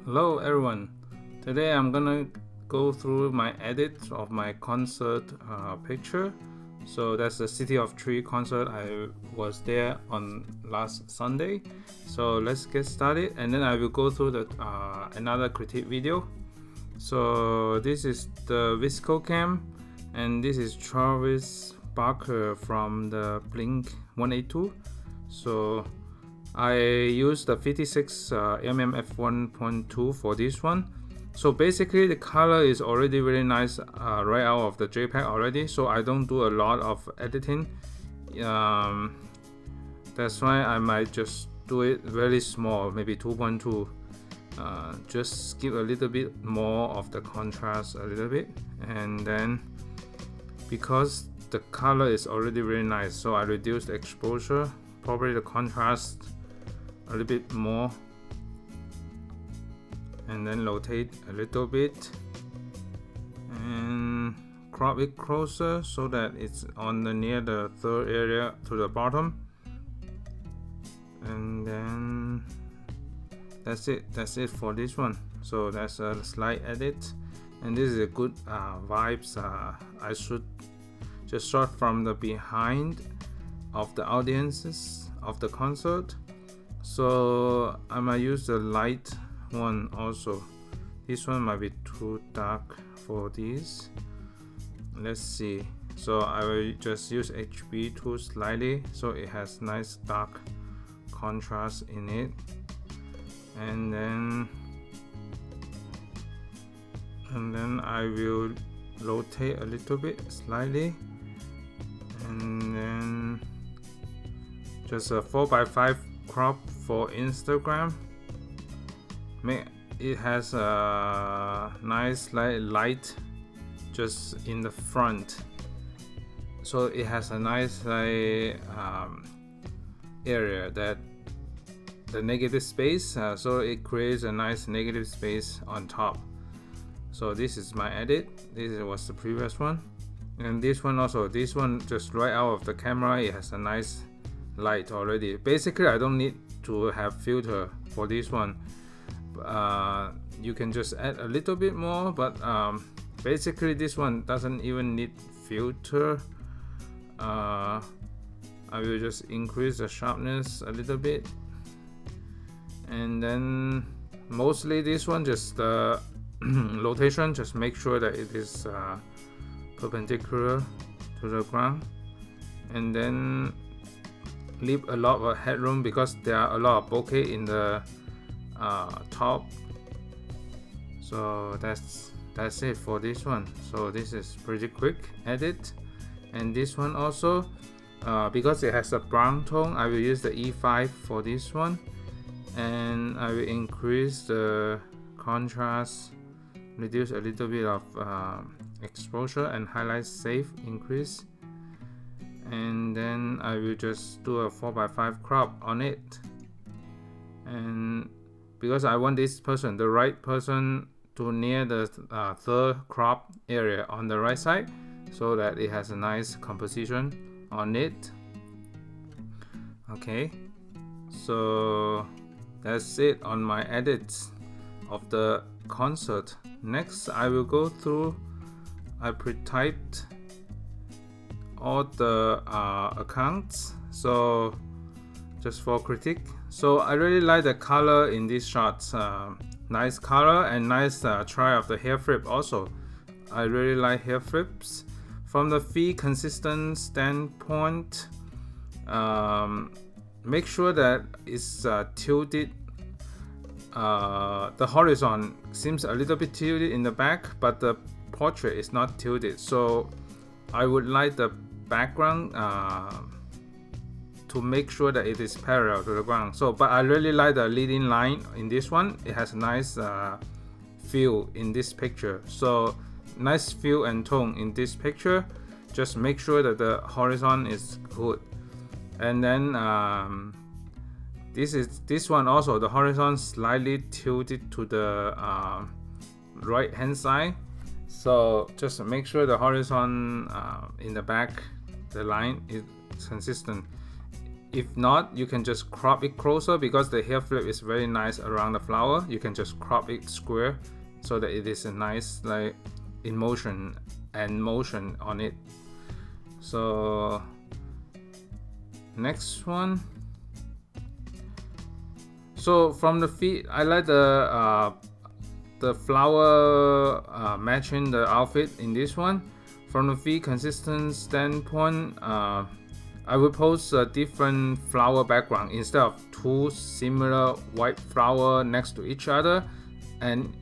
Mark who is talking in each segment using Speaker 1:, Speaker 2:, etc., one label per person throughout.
Speaker 1: Hello everyone. Today I'm gonna go through my edit of my concert picture. So that's the City of Tree concert. I was there on last Sunday. So let's get started, and then I will go through the another critique video. So this is the Visco Cam, and this is Travis Barker from the Blink 182. So I used the 56mm f1.2 for this one. So basically the color is already really nice right out of the JPEG already, so I don't do a lot of editing. That's why I might just do it very small, maybe 2.2. Just give a little bit more of the contrast a little bit, and then because the color is already really nice, so I reduce the exposure, probably the contrast a little bit more, and then rotate a little bit and crop it closer so that it's on the near the third area to the bottom, and then that's it for this one. So that's a slight edit, and this is a good vibes. I should just shot from the behind of the audiences of the concert. So I might use the light one also. This one might be too dark for this. Let's see. So I will just use HB2 slightly so it has nice dark contrast in it. And then I will rotate a little bit slightly, and then just a 4x5 crop for Instagram. It has a nice light just in the front, so it has a nice area that the negative space, so it creates a nice negative space on top. So this is my edit. This was the previous one, and this one also. This one just right out of the camera, it has a nice light already. Basically I don't need to have filter for this one. You can just add a little bit more, but basically this one doesn't even need filter. I will just increase the sharpness a little bit, and then mostly this one just rotation, just make sure that it is perpendicular to the ground, and then leave a lot of headroom because there are a lot of bokeh in the top. So that's it for this one. So this is pretty quick edit. And this one also, because it has a brown tone, I will use the E5 for this one, and I will increase the contrast, reduce a little bit of exposure, and highlight safe increase, and then I will just do a 4x5 crop on it. And because I want this person, the right person, to near the third crop area on the right side, so that it has a nice composition on it. Okay, so that's it on my edits of the concert. Next I will go through, I pre-typed all the accounts, so just for critique. So I really like the color in these shots, nice color and nice try of the hair flip also. I really like hair flips. From the feet consistent standpoint, make sure that it's tilted. The horizon seems a little bit tilted in the back, but the portrait is not tilted, so I would like the background to make sure that it is parallel to the ground. So but I really like the leading line in this one. It has a nice feel in this picture, so nice feel and tone in this picture. Just make sure that the horizon is good. And then this one also, the horizon slightly tilted to the right hand side, so just make sure the horizon in the back, the line is consistent. if not, you can just crop it closer, because the hair flip is very nice around the flower. You can just crop it square so that it is a nice like in motion and motion on it. So next one. So from the feet, I like the flower matching the outfit in this one. From the feet consistent standpoint, I will post a different flower background instead of two similar white flower next to each other. And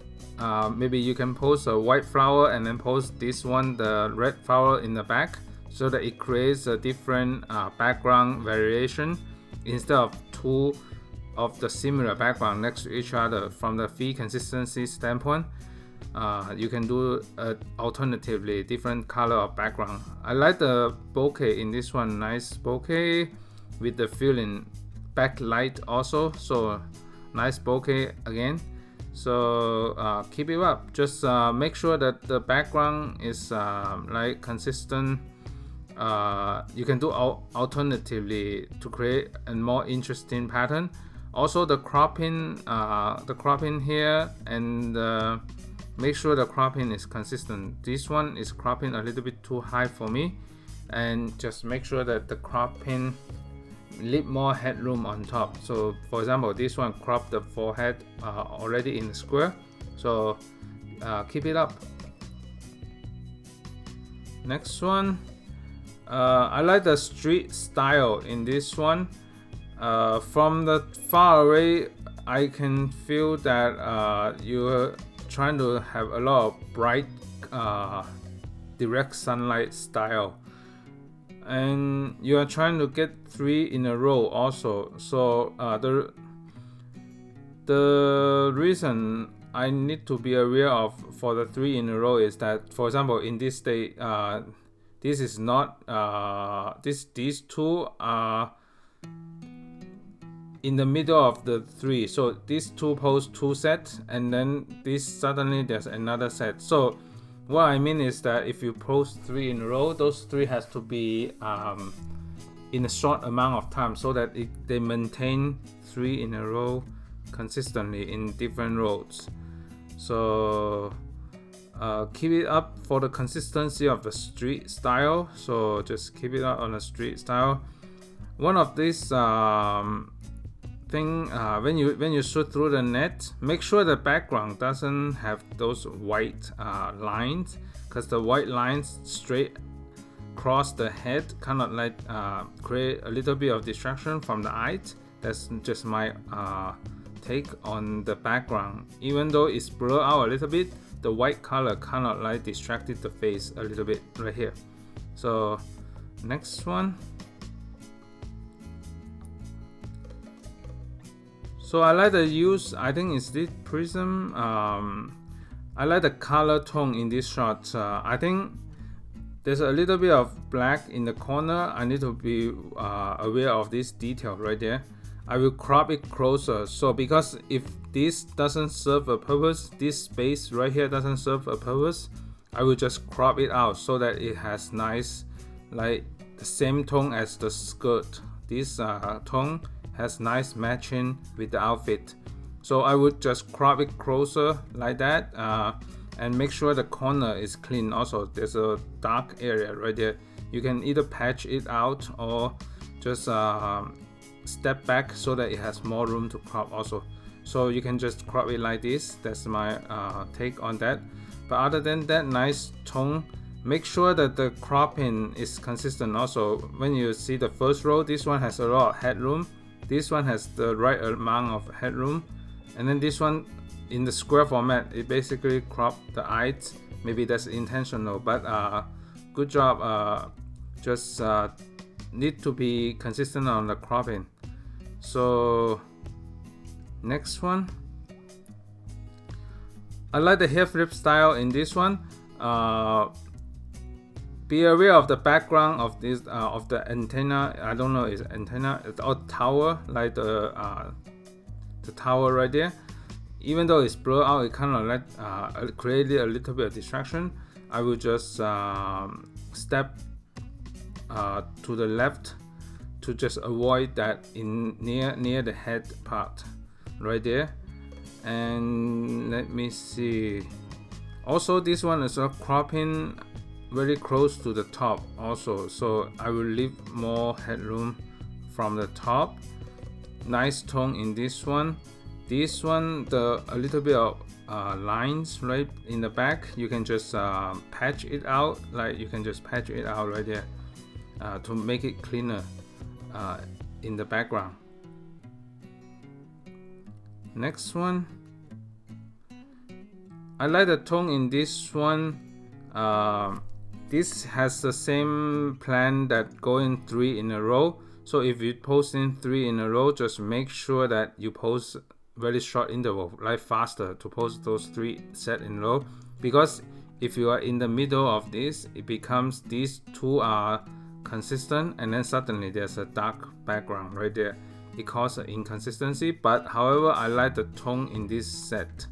Speaker 1: maybe you can post a white flower and then post this one, the red flower in the back, so that it creates a different background variation instead of two of the similar background next to each other. From the feet consistency standpoint, you can do alternatively different color of background. I like the bokeh in this one, nice bokeh with the filling backlight also, so nice bokeh again. So keep it up, just make sure that the background is like consistent. You can do alternatively to create a more interesting pattern. Also the cropping here, and make sure the cropping is consistent. This one is cropping a little bit too high for me, and just make sure that the cropping leave more headroom on top. So for example, this one crop the forehead already in the square, so keep it up. Next one, I like the street style in this one. From the far away, I can feel that you're trying to have a lot of bright direct sunlight style, and you are trying to get 3 in a row also. So the reason I need to be aware of for the 3 in a row is that, for example, in this state, this is not these two are in the middle of the 3, so these two post 2 sets, and then this suddenly there's another set. So what I mean is that if you post 3 in a row, those 3 has to be in a short amount of time, so that they maintain 3 in a row consistently in different rows. So keep it up for the consistency of the street style. So just keep it up on the street style. One of these thing, when you shoot through the net, make sure the background doesn't have those white lines, because the white lines straight across the head kind of like create a little bit of distraction from the eyes. That's just my take on the background. Even though it's blurred out a little bit, the white color kind of like distracted the face a little bit right here. So next one. So I like the use, I think it's this prism. I like the color tone in this shot. I think there's a little bit of black in the corner. I need to be aware of this detail right there. I will crop it closer. So because if this doesn't serve a purpose, this space right here doesn't serve a purpose, I will just crop it out so that it has nice, like the same tone as the skirt. This tone has nice matching with the outfit. So I would just crop it closer like that, and make sure the corner is clean. Also, there's a dark area right there. You can either patch it out or just step back so that it has more room to crop also. So you can just crop it like this. That's my take on that. But other than that, nice tone. Make sure that the cropping is consistent also. When you see the first row, this one has a lot of headroom. This one has the right amount of headroom, and then this one in the square format, it basically cropped the eyes. Maybe that's intentional, but good job. Just need to be consistent on the cropping. So next one, I like the hair flip style in this one. Be aware of the background of this of the antenna. I don't know, is antenna or tower, like the tower right there. Even though it's blurred out, it kind of like created a little bit of distraction. I will just step to the left to just avoid that in near the head part right there. And let me see, also this one is cropping very close to the top also, so I will leave more headroom from the top. Nice tone in this one. This one, a little bit of lines right in the back, you can just patch it out, like you can just patch it out right there to make it cleaner in the background. Next one, I like the tone in this one. This has the same plan that going 3 in a row. So if you post in 3 in a row, just make sure that you post very short interval, like faster to post those 3 set in a row. Because if you are in the middle of this, it becomes these 2 are consistent, and then suddenly there's a dark background right there. It causes inconsistency, but however, I like the tone in this set.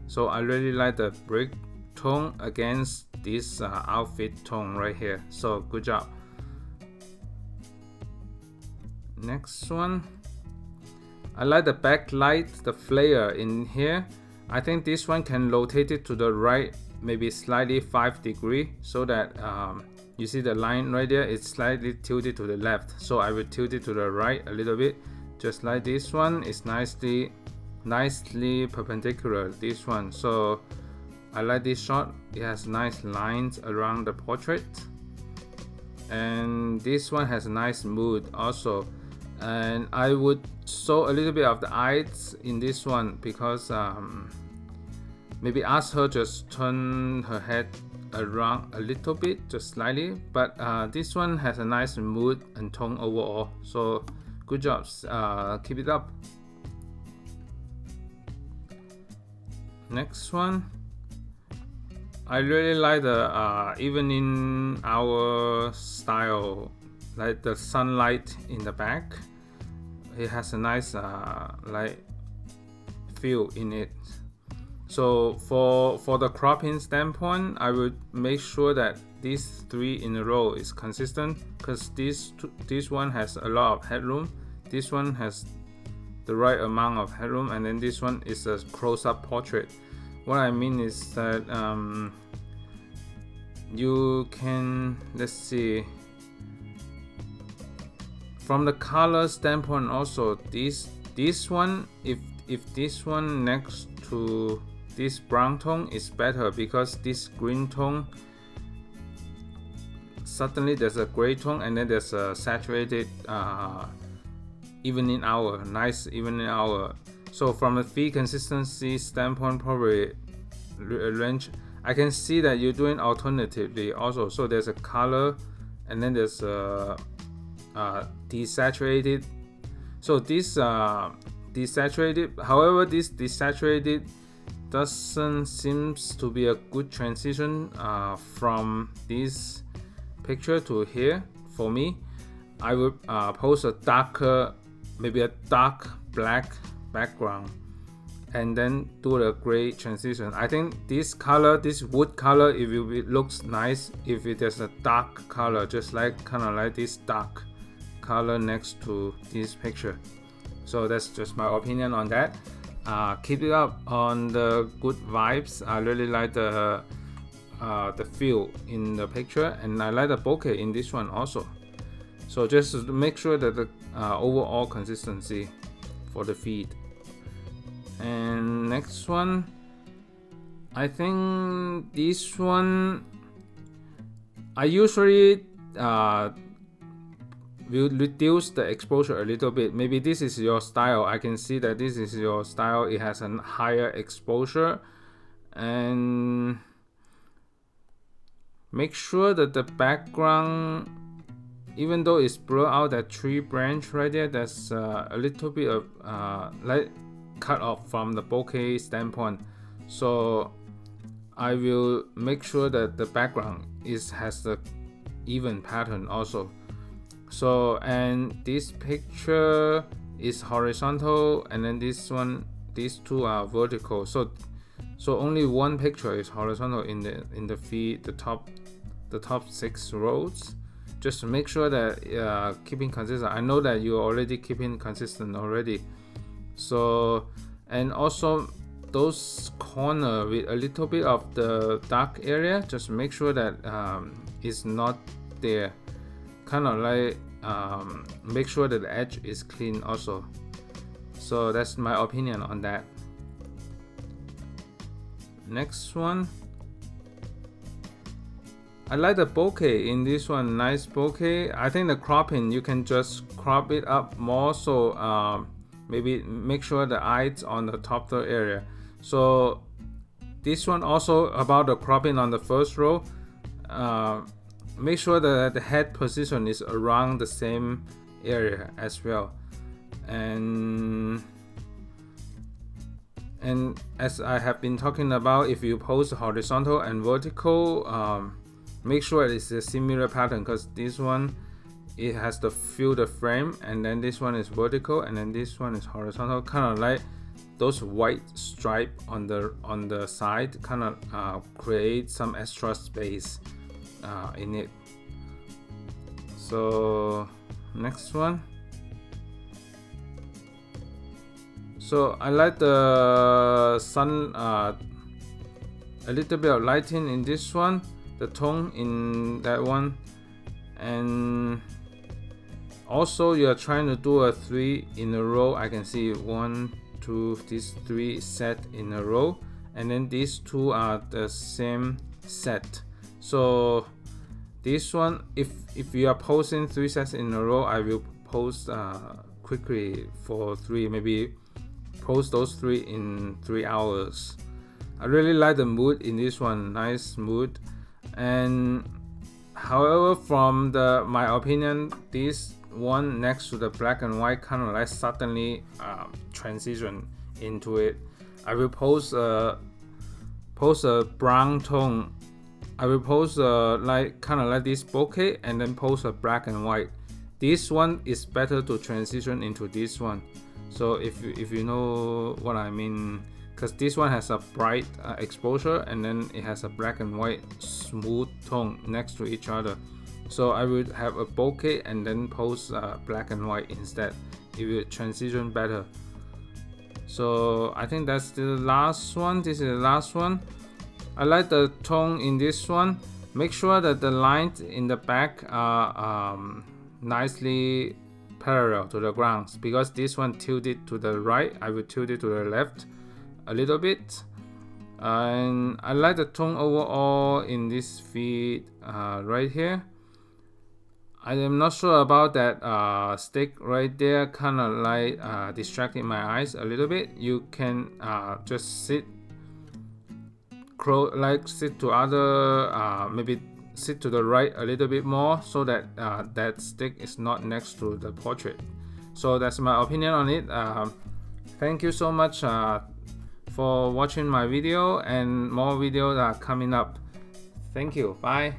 Speaker 1: So I really like the brick tone against this outfit tone right here. So good job. Next one, I like the backlight, the flare in here. I think this one can rotate it to the right, maybe slightly 5 degrees, so that you see the line right there, it's slightly tilted to the left. So I will tilt it to the right a little bit, just like this one. It's nicely perpendicular, this one. So I like this shot. It has nice lines around the portrait, and this one has a nice mood also. And I would show a little bit of the eyes in this one, because maybe ask her just turn her head around a little bit, just slightly. But this one has a nice mood and tone overall. So good job, keep it up. Next one, I really like the evening hour style, like the sunlight in the back. It has a nice like feel in it. So for the cropping standpoint, I would make sure that these 3 in a row is consistent, because this one has a lot of headroom, this one has the right amount of headroom, and then this one is a close-up portrait. What I mean is that you can, let's see, from the color standpoint also, this one, if this one next to this brown tone is better, because this green tone, suddenly there's a gray tone, and then there's a saturated evening hour, nice evening hour. So from a feed consistency standpoint, probably range, I can see that you're doing alternatively also. So there's a color, and then there's a desaturated. So this desaturated, however, this desaturated doesn't seems to be a good transition from this picture to here. For me, I would post a darker, maybe a dark black background, and then do the gray transition. I think this color, this wood color, it looks nice if it has a dark color, just like kind of like this dark color next to this picture. So that's just my opinion on that. Keep it up on the good vibes. I really like the feel in the picture, and I like the bokeh in this one also. So just to make sure that the overall consistency for the feed. And next one, I think this one, I usually will reduce the exposure a little bit. Maybe this is your style. I can see that this is your style. It has a higher exposure, and make sure that the background, even though it's blur out that tree branch right there, there's a little bit of like cut off from the bokeh standpoint. So I will make sure that the background has the even pattern also. So, and this picture is horizontal, and then this one, these two are vertical. So only one picture is horizontal in the feed, the top 6 rows. just make sure that keeping consistent. I know that you're already keeping consistent already. So, and also those corner with a little bit of the dark area, just make sure that it's not there. Kind of like make sure that the edge is clean also. So that's my opinion on that. Next one, I like the bokeh in this one. Nice bokeh. I think the cropping, you can just crop it up more, so maybe make sure the eyes on the top third area. So this one also about the cropping on the first row. Make sure that the head position is around the same area as well. And as I have been talking about, if you post horizontal and vertical, make sure it's a similar pattern, because this one, it has to fill the frame, and then this one is vertical, and then this one is horizontal, kind of like those white stripe on the side, kind of create some extra space in it. So next one, so I like the sun, a little bit of lighting in this one, the tone in that one, and also you're trying to do a 3 in a row. I can see 1, 2, these 3 set in a row, and then these 2 are the same set. So this one, if you are posting 3 sets in a row, I will post quickly for 3, maybe post those 3 in 3 hours. I really like the mood in this one, nice mood. And however, from my opinion, this one next to the black and white kind of like suddenly transition into it. I will post a brown tone. I will post like kind of like this bokeh, and then post a black and white. This one is better to transition into this one. So if you know what I mean, because this one has a bright exposure, and then it has a black and white smooth tone next to each other. So I would have a bokeh and then post black and white instead. It will transition better. So I think that's the last one. This is the last one. I like the tone in this one. Make sure that the lines in the back are nicely parallel to the ground, because this one tilted to the right, I will tilt it to the left a little bit. And I like the tone overall in this feed right here. I am not sure about that stick right there, kind of like distracting my eyes a little bit. You can just sit to other, maybe sit to the right a little bit more, so that that stick is not next to the portrait. So that's my opinion on it. Thank you so much for watching my video, and more videos are coming up. Thank you. Bye.